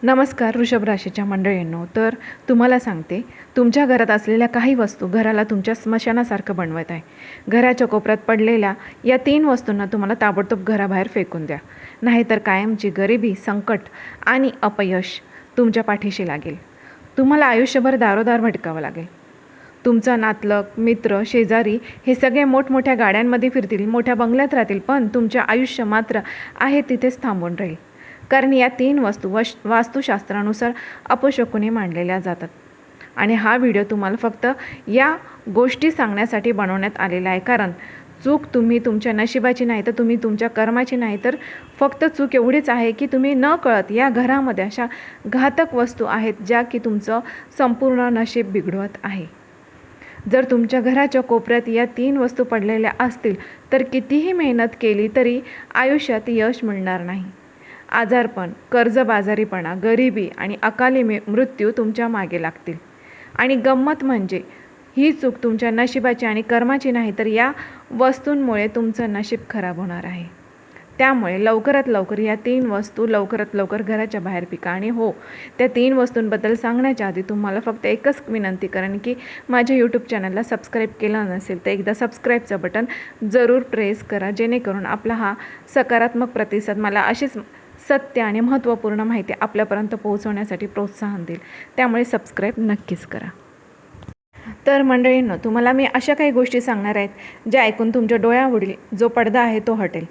नमस्कार वृषभ राशीच्या मंडळींनो. तर तुम्हाला सांगते, तुमच्या घरात असलेल्या काही वस्तू घराला तुमच्या स्मशानासारखं बनवत आहे. घराच्या कोपऱ्यात पडलेल्या या 3 वस्तूंना तुम्हाला ताबडतोब घराबाहेर फेकून द्या, नाहीतर कायमची गरिबी, संकट आणि अपयश तुमच्या पाठीशी लागेल. तुम्हाला आयुष्यभर दारोदार भटकावं लागेल. तुमचा नातलग, मित्र, शेजारी हे सगळे मोठमोठ्या गाड्यांमध्ये फिरतील, मोठ्या बंगल्यात राहतील, पण तुमचे आयुष्य मात्र आहे तिथेच थांबून राहील. कारण या 3 वस्तू वास्तुशास्त्रानुसार अपशकुनी मांडलेल्या जातात. आणि हा व्हिडिओ तुम्हाला फक्त या गोष्टी सांगण्यासाठी बनवण्यात आलेला आहे. कारण चूक तुम्ही तुमच्या नशिबाची नाही, तर तुम्ही तुमच्या कर्माची नाही, तर फक्त चूक एवढीच आहे की तुम्ही न कळत या घरामध्ये अशा घातक वस्तू आहेत ज्या की तुमचं संपूर्ण नशीब बिघडवत आहे. जर तुमच्या घराच्या कोपऱ्यात या 3 वस्तू पडलेल्या असतील तर कितीही मेहनत केली तरी आयुष्यात यश मिळणार नाही. आजारपण, कर्जबाजारीपणा, गरिबी आणि अकाली मृत्यू तुमच्या मागे लागतील. आणि गंमत म्हणजे ही चूक तुमच्या नशिबाची आणि कर्माची नाही, तर या वस्तूंमुळे तुमचं नशीब खराब होणार आहे. त्यामुळे लवकरात लवकर या 3 वस्तू लवकरात लवकर घराच्या बाहेर पिका. आणि हो, त्या 3 वस्तूंबद्दल सांगण्याच्या आधी तुम्हाला फक्त एकच विनंती करेन की माझ्या यूट्यूब चॅनलला सबस्क्राईब केलं नसेल तर एकदा सबस्क्राईबचं बटन जरूर प्रेस करा, जेणेकरून आपला हा सकारात्मक प्रतिसाद मला अशीच सत्य आणि महत्त्वपूर्ण माहिती आपल्यापर्यंत पोहोचवण्यासाठी प्रोत्साहन देईल. त्यामुळे सबस्क्राईब नक्कीच करा. तर मंडळींनो, तुम्हाला मी अशा काही गोष्टी सांगणार आहेत ज्या ऐकून तुमच्या डोळ्यापुढील जो पडदा आहे तो हटेल.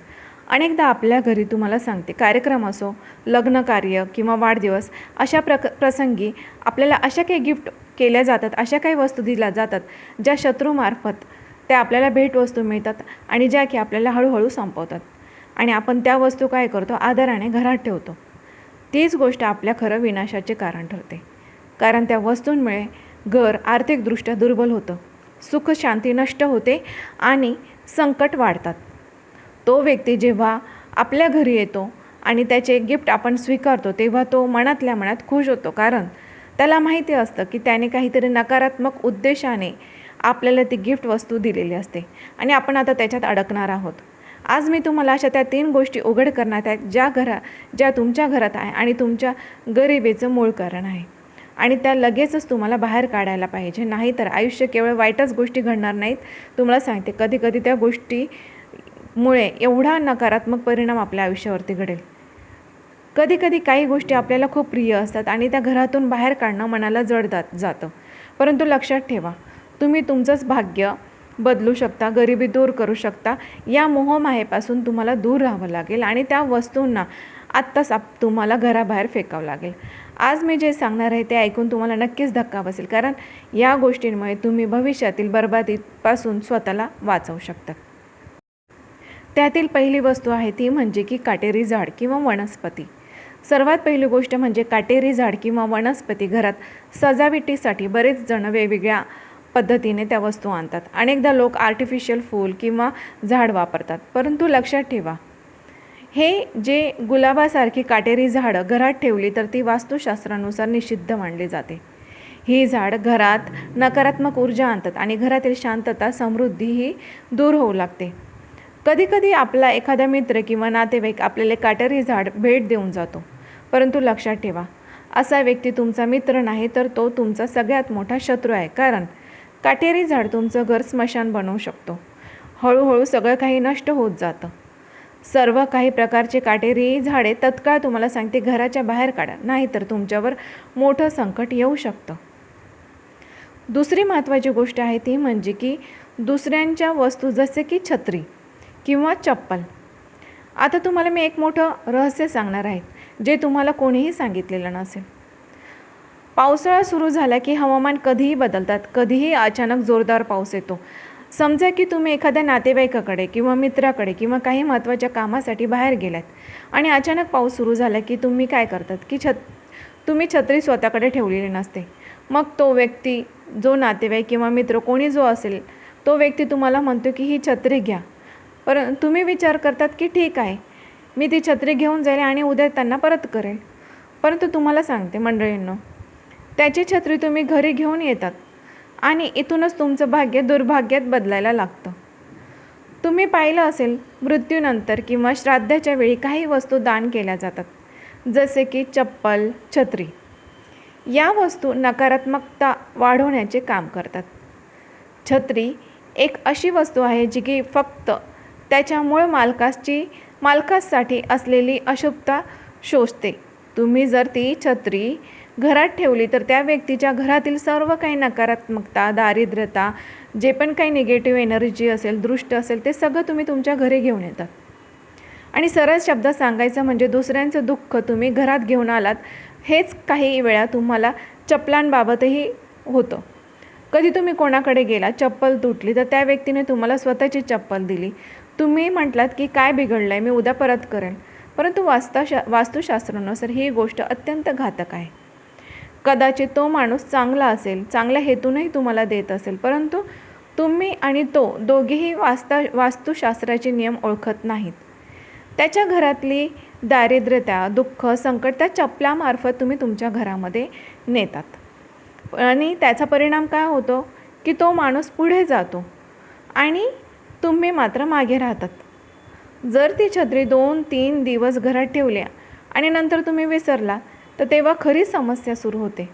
अनेकदा आपल्या घरी तुम्हाला सांगते, कार्यक्रम असो, लग्न कार्य किंवा वाढदिवस, अशा प्रसंगी आपल्याला अशा काही गिफ्ट केल्या जातात, अशा काही वस्तू दिल्या जातात ज्या शत्रूमार्फत त्या आपल्याला भेटवस्तू मिळतात आणि ज्या की आपल्याला हळूहळू संपवतात. आणि आपण त्या वस्तू काय करतो, आदराने घरात ठेवतो. तीच गोष्ट आपल्या खरं विनाशाचे कारण ठरते. कारण त्या वस्तूंमुळे घर आर्थिकदृष्ट्या दुर्बल होतं, सुख शांती नष्ट होते आणि संकट वाढतात. तो व्यक्ती जेव्हा आपल्या घरी येतो आणि त्याचे गिफ्ट आपण स्वीकारतो तेव्हा तो मनातल्या मनात खुश होतो. कारण त्याला माहिती असतं की त्याने काहीतरी नकारात्मक उद्देशाने आपल्याला ती गिफ्ट वस्तू दिलेली असते आणि आपण आता त्याच्यात अडकणार आहोत. आज मी तुम्हाला अशा त्या 3 गोष्टी उघड करण्यात आहेत ज्या तुमच्या घरात आहे आणि तुमच्या गरिबीचं मूळ कारण आहे. आणि त्या लगेचच तुम्हाला बाहेर काढायला पाहिजे, नाहीतर आयुष्य केवळ वाईटच गोष्टी घडणार नाहीत. तुम्हाला सांगते, कधी कधी त्या गोष्टीमुळे एवढा नकारात्मक परिणाम आपल्या आयुष्यावरती घडेल. कधी कधी काही गोष्टी आपल्याला खूप प्रिय असतात आणि त्या घरातून बाहेर काढणं मनाला जड जातं. परंतु लक्षात ठेवा, तुम्ही तुमचंच भाग्य बदलू शकता, गरिबी दूर करू शकता. या मोहमायेपासून तुम्हाला दूर राहावं लागेल आणि त्या वस्तूंना आत्ताच तुम्हाला घराबाहेर फेकावं लागेल. आज मी जे सांगणार आहे ते ऐकून तुम्हाला नक्कीच धक्का बसेल, कारण या गोष्टींमुळे तुम्ही भविष्यातील बरबादीपासून स्वतःला वाचवू शकता. त्यातील पहिली वस्तू आहे ती म्हणजे की काटेरी झाड किंवा वनस्पती. सर्वात पहिली गोष्ट म्हणजे काटेरी झाड किंवा वनस्पती घरात सजावटीसाठी बरेच जण वेगवेगळ्या पद्धतीने त्या वस्तू आणतात. अनेकदा लोक आर्टिफिशियल फूल किंवा झाड वापरतात. परंतु लक्षात ठेवा, हे जे गुलाबासारखी काटेरी झाडं घरात ठेवली तर ती वास्तुशास्त्रानुसार निषिद्ध मानली जाते. ही झाड घरात नकारात्मक ऊर्जा आणतात आणि घरातील शांतता, समृद्धी ही दूर होऊ लागते. कधीकधी आपला एखादा मित्र किंवा नातेवाईक आपल्याला काटेरी झाड भेट देऊन जातो. परंतु लक्षात ठेवा, असा व्यक्ती तुमचा मित्र नाही, तर तो तुमचा सगळ्यात मोठा शत्रू आहे. कारण काटेरी झाड तुमचं घर स्मशान बनवू शकतो. हळूहळू सगळं काही नष्ट होत जातं. सर्व काही प्रकारचे काटेरी झाडे तत्काळ तुम्हाला सांगते घराच्या बाहेर काढा, नाहीतर तुमच्यावर मोठं संकट येऊ शकतं. दुसरी महत्त्वाची गोष्ट आहे ती म्हणजे की दुसऱ्यांच्या वस्तू, जसे की छत्री किंवा चप्पल. आता तुम्हाला मी एक मोठं रहस्य सांगणार आहे जे तुम्हाला कोणीही सांगितलेलं नसेल. पावसाळा सुरू झाला की हवामान कधीही बदलतात. कधीही अचानक जोरदार पाऊस येतो. समजा की तुम्ही एखाद्या नातेवाईकाकडे किंवा मित्राकडे किंवा काही महत्त्वाच्या कामासाठी बाहेर गेलात आणि अचानक पाऊस सुरू झाला की तुम्ही काय करतात की तुम्ही छत्री स्वतःकडे ठेवलेली नसते. मग तो व्यक्ती, जो नातेवाईक किंवा मित्र कोणी जो असेल, तो व्यक्ती तुम्हाला म्हणतो की ही छत्री घ्या. तुम्ही विचार करतात की ठीक आहे, मी ती छत्री घेऊन जाईल आणि उद्या त्यांना परत करेल. परंतु तुम्हाला सांगते मंडळींनो, त्याची छत्री तुम्ही घरी घेऊन येतात आणि इथूनच तुमचं भाग्य दुर्भाग्यात बदलायला लागतं. तुम्ही पाहिलं असेल, मृत्यूनंतर किंवा श्राद्धाच्या वेळी काही वस्तू दान केल्या जातात. जसे की चप्पल, छत्री. या वस्तू नकारात्मकता वाढवण्याचे काम करतात. छत्री एक अशी वस्तू आहे जी की फक्त त्याच्या मूळ मालकासाठी असलेली अशुभता शोषते. तुम्ही जर ती छत्री घरात ठेवली तर त्या व्यक्तीच्या घरातील सर्व काही नकारात्मकता, दारिद्र्यता, जे पण काही निगेटिव्ह एनर्जी असेल, दृष्ट असेल, ते सगळं तुम्ही तुमच्या घरी घेऊन येतात. आणि सरळ शब्दात सांगायचं म्हणजे दुसऱ्यांचं दुःख तुम्ही घरात घेऊन आलात. हेच काही वेळा तुम्हाला चपलांबाबतही होतं. कधी तुम्ही कोणाकडे गेला, चप्पल तुटली, तर त्या व्यक्तीने तुम्हाला स्वतःची चप्पल दिली. तुम्ही म्हटलात की काय बिघडलं आहे, मी उद्या परत करेन. परंतु वास्तुशास्त्रानुसार ही गोष्ट अत्यंत घातक आहे. कदाचित तो माणूस चांगला असेल, चांगल्या हेतूनही तुम्हाला देत असेल, परंतु तुम्ही आणि तो दोघेही वास्तुशास्त्राचे नियम ओळखत नाहीत. त्याच्या घरातली दारिद्र्यता, दुःख, संकट त्या चपलामार्फत तुम्ही तुमच्या घरामध्ये नेतात. आणि त्याचा परिणाम काय होतो की तो माणूस पुढे जातो आणि तुम्ही मात्र मागे राहतात. जर ती छत्री 2-3 दिवस घरात ठेवल्या आणि नंतर तुम्ही विसरला तर तेव्हा खरी समस्या सुरू होते.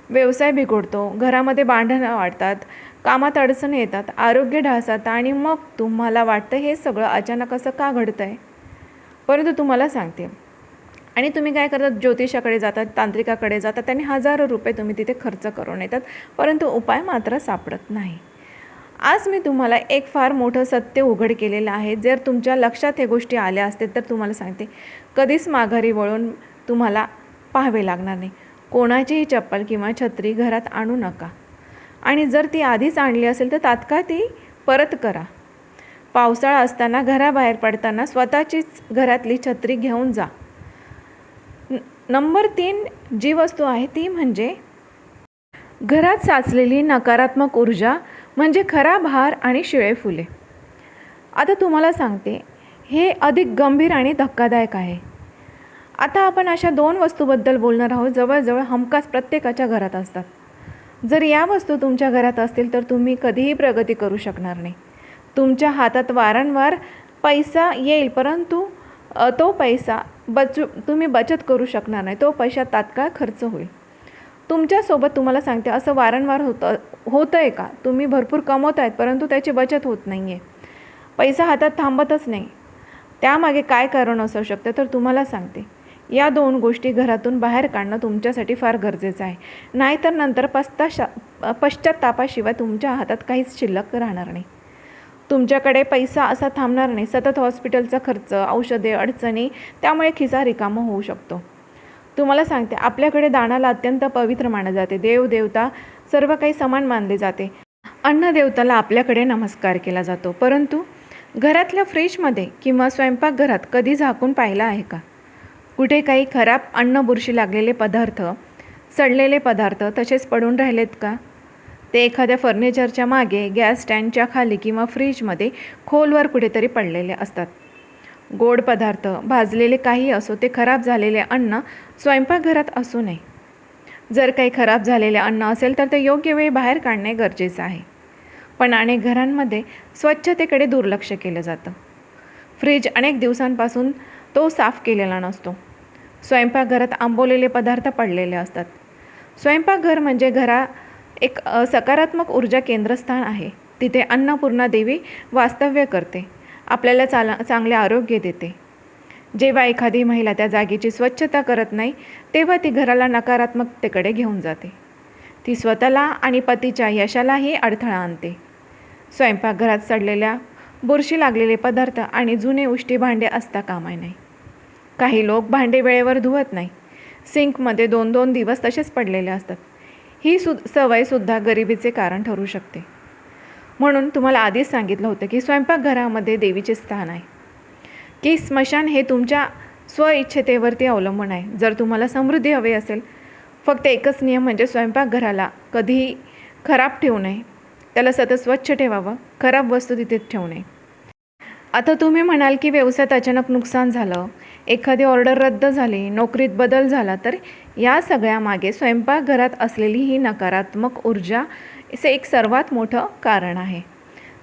व्यवसाय बिघडतो, घरामध्ये भांडणं वाढतात, कामात अडचणी येतात, आरोग्य ढासळतं आणि मग तुम्हाला वाटतं हे सगळं अचानक असं का घडतं आहे. परंतु तुम्हाला सांगते, आणि तुम्ही काय करतात, ज्योतिषाकडे जातात, तांत्रिकाकडे जातात, त्यांनी हजारो रुपये तुम्ही तिथे खर्च करून येतात, परंतु उपाय मात्र सापडत नाही. आज मी तुम्हाला एक फार मोठं सत्य उघड केलेलं आहे. जर तुमच्या लक्षात हे गोष्टी आल्या असतील तर तुम्हाला सांगते, कधीच माघारी वळून तुम्हाला पाहावे लागणार नाही. कोणाचीही चप्पल किंवा छत्री घरात आणू नका. आणि जर ती आधीच आणली असेल तर तात्काळ ती परत करा. पावसाळा असताना घराबाहेर पडताना स्वतःचीच घरातली छत्री घेऊन जा. नंबर 3 जी वस्तू आहे ती म्हणजे घरात साचलेली नकारात्मक ऊर्जा, म्हणजे खराब हार आणि शिळे फुले. आता तुम्हाला सांगते, हे अधिक गंभीर आणि धक्कादायक आहे. आता आपण अशा 2 वस्तूबद्दल बोलणार आहोत, जवळजवळ हमखास प्रत्येकाच्या घरात असतात. जर या वस्तू तुमच्या घरात असतील तर तुम्ही कधीही प्रगती करू शकणार नाही. तुमच्या हातात वारंवार पैसा येईल, परंतु तो पैसा तुम्ही बचत करू शकणार नाही. तो पैसा तात्काळ खर्च होईल. तुमच्यासोबत तुम्हाला सांगते असं वारंवार होतं आहे का? तुम्ही भरपूर कमवत आहेत परंतु त्याची बचत होत नाही आहे. पैसा हातात थांबतच नाही. त्यामागे काय कारण असू शकतं तर तुम्हाला सांगते, या 2 गोष्टी घरातून बाहेर काढणं तुमच्यासाठी फार गरजेचं आहे. नाहीतर नंतर पश्चात्तापाशिवाय तुमच्या हातात काहीच शिल्लक राहणार नाही. तुमच्याकडे पैसा असा थांबणार नाही. सतत हॉस्पिटलचा खर्च, औषधे, अडचणी, त्यामुळे खिसा रिकामा होऊ शकतो. तुम्हाला सांगते, आपल्याकडे दानाला अत्यंत पवित्र मानले जाते. देवदेवता सर्व काही समान मानले जाते. अन्नदेवताला आपल्याकडे नमस्कार केला जातो. परंतु घरातल्या फ्रीजमध्ये किंवा स्वयंपाकघरात कधी झाकून पाहिलं आहे का? कुठे काही खराब अन्न, बुरशी लागलेले पदार्थ, सडलेले पदार्थ तसेच पडून राहिलेत का? ते एखाद्या फर्निचरच्या मागे, गॅस स्टँडच्या खाली किंवा फ्रीजमध्ये खोलवर कुठेतरी पडलेले असतात. गोड पदार्थ, भाजलेले काही असो, ते खराब झालेले अन्न स्वयंपाकघरात असू नये. जर काही खराब झालेले अन्न असेल तर ते योग्य वेळी बाहेर काढणे गरजेचं आहे. पण अनेक घरांमध्ये स्वच्छतेकडे दुर्लक्ष केलं जातं. फ्रीज अनेक दिवसांपासून तो साफ केलेला नसतो. स्वयंपाकघरात आंबवलेले पदार्थ पडलेले असतात. स्वयंपाकघर म्हणजे एक सकारात्मक ऊर्जा केंद्रस्थान आहे. तिथे अन्नपूर्णा देवी वास्तव्य करते, आपल्याला चांगले आरोग्य देते. जेव्हा एखादी महिला त्या जागेची स्वच्छता करत नाही तेव्हा ती घराला नकारात्मकतेकडे घेऊन जाते. ती स्वतःला आणि पतीच्या यशालाही अडथळा आणते. स्वयंपाकघरात सडलेल्या, बुरशी लागलेले पदार्थ आणि जुने उष्टी भांडे असता कामा नये. काही लोक भांडे वेळेवर धुवत नाही. सिंकमध्ये 2-2 दिवस तसेच पडलेले असतात. ही सवयसुद्धा गरिबीचे कारण ठरू शकते. म्हणून तुम्हाला आधीच सांगितलं होतं की स्वयंपाकघरामध्ये देवीचे स्थान आहे, की स्मशान हे तुमच्या स्वइच्छतेवरती अवलंबून आहे. जर तुम्हाला समृद्धी हवी असेल, फक्त एकच नियम म्हणजे स्वयंपाकघराला कधीही खराब ठेवू नये. त्याला सतत स्वच्छ ठेवावं, खराब वस्तू तिथे ठेवू नये. आता तुम्ही म्हणाल की व्यवसायात अचानक नुकसान झालं, एखादी ऑर्डर रद्द झाली, नोकरीत बदल झाला, तर या सगळ्यामागे स्वयंपाकघरात असलेली ही नकारात्मक ऊर्जा हे एक सर्वात मोठं कारण आहे.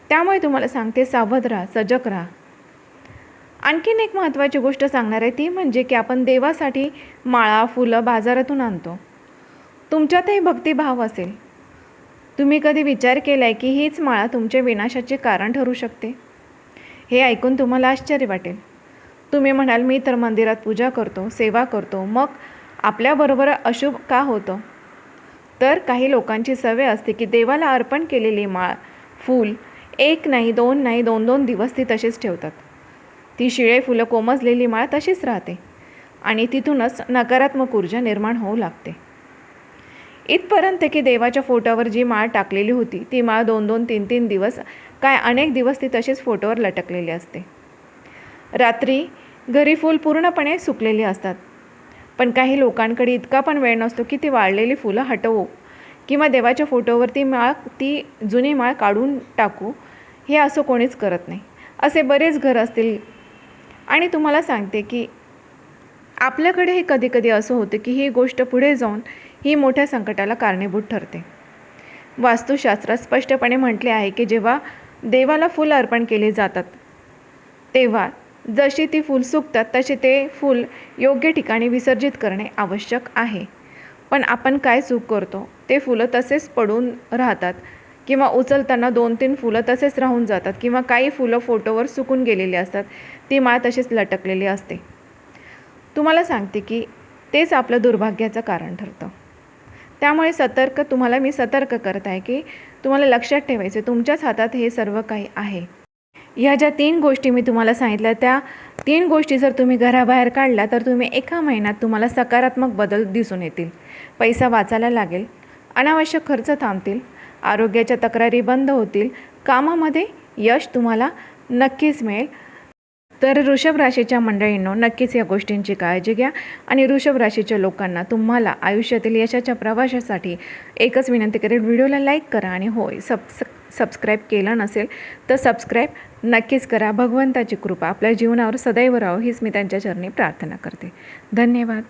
त्यामुळे तुम्हाला सांगते, सावध राहा, सजग राहा. आणखीन एक महत्त्वाची गोष्ट सांगणार आहे, ती म्हणजे की आपण देवासाठी माळा फुलं बाजारातून आणतो. तुमच्यातही भक्तिभाव असेल, तुम्ही कधी विचार केला आहे की हीच माळा तुमच्या विनाशाचे कारण ठरू शकते? हे ऐकून तुम्हाला आश्चर्य वाटेल. तुम्ही म्हणाल, मी तर मंदिरात पूजा करतो, सेवा करतो, मग आपल्याबरोबर अशुभ का होतं? तर काही लोकांची सवय असते की देवाला अर्पण केलेली माळ, फूल एक नाही, दोन नाही, 2-2 दिवस ती तशीच ठेवतात. ती शिळे फुलं कोमजलेली माळ तशीच राहते आणि तिथूनच नकारात्मक ऊर्जा निर्माण होऊ लागते. इथपर्यंत की देवाच्या फोटोवर जी माळ टाकलेली होती ती माळ 2-2, 3-3 दिवस, काय अनेक दिवस ती तशीच फोटोवर लटकलेली असते. रात्री घरी फूल पूर्णपणे सुकलेली असतात, पण काही लोकांकडे इतका पण वेळ नसतो की ती वाळलेली फुलं हटवू किंवा देवाच्या फोटोवर ती जुनी माळ काढून टाकू. हे असं कोणीच करत नाही. असे बरेच घर असतील. आणि तुम्हाला सांगते की आपल्याकडेही कधीकधी असं होतं की ही गोष्ट पुढे जाऊन ही मोठ्या संकटाला कारणीभूत ठरते. वास्तुशास्त्रात स्पष्टपणे म्हटले आहे की जेव्हा देवाला फूल अर्पण केले जातात तेव्हा जशी ती फूल सुकतात तसे ते फूल योग्य ठिकाणी विसर्जित करणे आवश्यक आहे. पण आपण काय चूक करतो, ते फुलं तसेच पडून राहतात किंवा उचलताना 2-3 फुलं तसेच राहून जातात किंवा काही फुलं फोटोवर सुकून गेलेली असतात, ती माळ तशीच लटकलेली असते. तुम्हाला सांगते की तेच आपलं दुर्भाग्याचं कारण ठरतं. त्यामुळे तुम्हाला मी सतर्क करत आहे की तुम्हाला लक्षात ठेवायचे, तुमच्याच हातात हे सर्व काही आहे. ह्या ज्या 3 गोष्टी मी तुम्हाला सांगितल्या, त्या 3 गोष्टी जर तुम्ही घराबाहेर काढल्या तर तुम्ही एका महिन्यात तुम्हाला सकारात्मक बदल दिसून येतील. पैसा वाचायला लागेल, अनावश्यक खर्च थांबतील, आरोग्याच्या तक्रारी बंद होतील, कामामध्ये यश तुम्हाला नक्कीच मिळेल. तर वृषभ राशीच्या मंडळींनो, नक्कीच या गोष्टींची काळजी घ्या. आणि वृषभ राशीच्या लोकांना तुम्हाला आयुष्यातील यशाच्या प्रवासासाठी एकच विनंती करेल, व्हिडिओला लाईक करा आणि होय सबस्क्राईब केलं नसेल तर सबस्क्राईब नक्कीच करा. भगवंताची कृपा आपल्या जीवनावर सदैव राहो हीच मी त्यांच्या चरणी प्रार्थना करते. धन्यवाद.